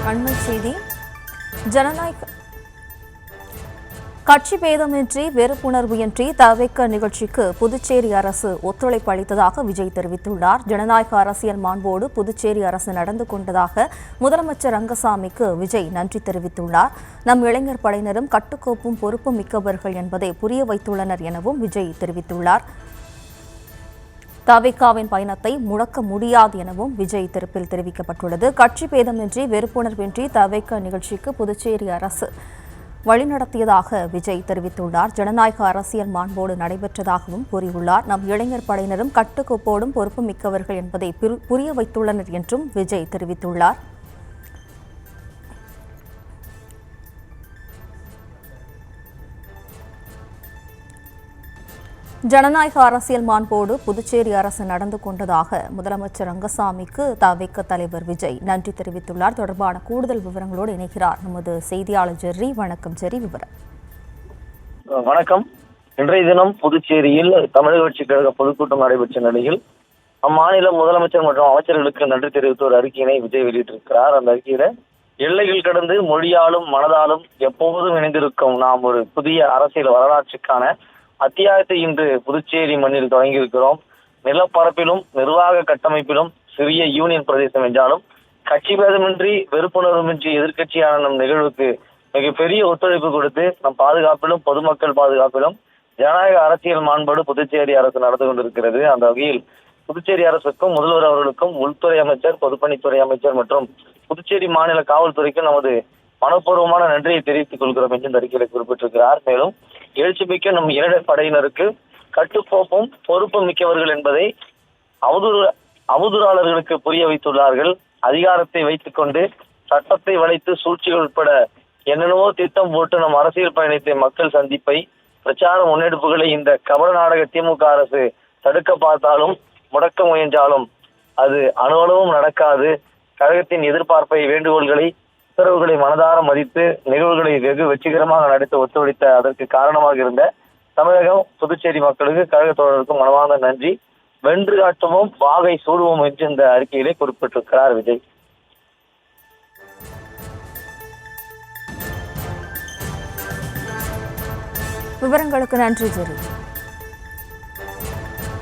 அண்மை செய்தி. ஜனநாயக கட்சி பேதமின்றி வெறுப்புணர்வு இன்றி தவிக்க நிகழ்ச்சிக்கு புதுச்சேரி அரசு ஒத்துழைப்பு அளித்ததாக விஜய் தெரிவித்துள்ளார். ஜனநாயக அரசியல் மாண்போடு புதுச்சேரி அரசு நடந்து கொண்டதாக முதலமைச்சர் ரங்கசாமிக்கு விஜய் நன்றி தெரிவித்துள்ளார். நம் இளைஞர் படையினரும் கட்டுக்கோப்பும் பொறுப்பும் மிக்கவர்கள் என்பதை புரிய வைத்துள்ளனர் எனவும் விஜய் தெரிவித்துள்ளார். தவிகாவின் பயணத்தை முடக்க முடியாது எனவும் விஜய் தரப்பில் தெரிவிக்கப்பட்டுள்ளது. கட்சி பேதமின்றி வெறுப்புணர்வின்றி தவிக நிகழ்ச்சிக்கு புதுச்சேரி அரசு வழிநடத்தியதாக விஜய் தெரிவித்துள்ளார். ஜனநாயக அரசியல் மாண்போடு நடைபெற்றதாகவும் கூறியுள்ளார். நம் இளைஞர் படையினரும் கட்டுக்கோப்போடும் பொறுப்பு மிக்கவர்கள் என்பதை புரிய வைத்துள்ளனர் என்றும் விஜய் தெரிவித்துள்ளார். ஜனநாயக அரசியல் மாண்போடு புதுச்சேரி அரசு நடந்து கொண்டதாக முதலமைச்சர் ரங்கசாமிக்கு தவிக தலைவர் விஜய் நன்றி தெரிவித்துள்ளார். தொடர்பான கூடுதல் விவரங்களோடு இணைகிறார் நமது செய்தியாளர் ஜெர்ரி. வணக்கம் ஜெர்ரி, விவரம். வணக்கம். இன்றைய தினம் புதுச்சேரியில் தமிழக கட்சிக் கழக பொதுக்கூட்டம் நடைபெற்ற நிலையில் அம்மாநில முதலமைச்சர் மற்றும் அமைச்சர்களுக்கு நன்றி தெரிவித்த ஒரு அறிக்கையினை விஜய் வெளியிட்டிருக்கிறார். அந்த அறிக்கையில எல்லைகள் கடந்து மொழியாலும் மனதாலும் எப்போதும் இணைந்திருக்கும் நாம் ஒரு புதிய அரசியல் வரலாற்றுக்கான அத்தியாயத்தை இன்று புதுச்சேரி மண்ணில் தொடங்கியிருக்கிறோம். நிலப்பரப்பிலும் நிர்வாக கட்டமைப்பிலும் சிறிய யூனியன் பிரதேசம் என்றாலும் கட்சி பேதமின்றி வெறுப்புணர்வுமின்றி எதிர்க்கட்சியான நம் நிகழ்வுக்கு மிகப்பெரிய ஒத்துழைப்பு கொடுத்து நம் பாதுகாப்பிலும் பொதுமக்கள் பாதுகாப்பிலும் ஜனநாயக அரசியல் மாண்போடு புதுச்சேரி அரசு நடந்து கொண்டிருக்கிறது. அந்த வகையில் புதுச்சேரி அரசுக்கும் முதல்வர் அவர்களுக்கும் உள்துறை அமைச்சர், பொதுப்பணித்துறை அமைச்சர் மற்றும் புதுச்சேரி மாநில காவல்துறைக்கும் நமது மனப்பூர்வமான நன்றியை தெரிவித்துக் கொள்கிறோம் என்று இந்த அறிக்கையில் குறிப்பிட்டிருக்கிறார். மேலும் எழுச்சிமிக்க நம் இளைஞர் படையினருக்கு கட்டுக்கோப்பும் பொறுப்பும் மிக்கவர்கள் என்பதை அவதூறாளர்களுக்கு புரிய வைத்துள்ளார்கள். அதிகாரத்தை வைத்துக் கொண்டு சட்டத்தை வளைத்து சூழ்ச்சிகள் உட்பட என்னென்னவோ திட்டம் போட்டு நம் அரசியல் பயணத்தை மக்கள் சந்திப்பை பிரச்சார முன்னெடுப்புகளை இந்த கபட நாடக திமுக அரசு தடுக்க பார்த்தாலும் முடக்க முயன்றாலும் அது அணுவளவும் நடக்காது. கழகத்தின் எதிர்பார்ப்பை, வேண்டுகோள்களை, உத்தரவுகளை மனதார மதித்து நிகழ்வுகளை வெகு வெற்றிகரமாக நடத்த ஒத்துழைத்த அதற்கு காரணமாக இருந்த தமிழகம், புதுச்சேரி மக்களுக்கு கழக தோழர்களுக்கும் மனமார்ந்த நன்றி. வென்று காட்டுவோம், வாகை சூடுவோம் என்று இந்த அறிக்கையிலே குறிப்பிட்டிருக்கிறார் விஜய். விவரங்களுக்கு நன்றி ஜெரி.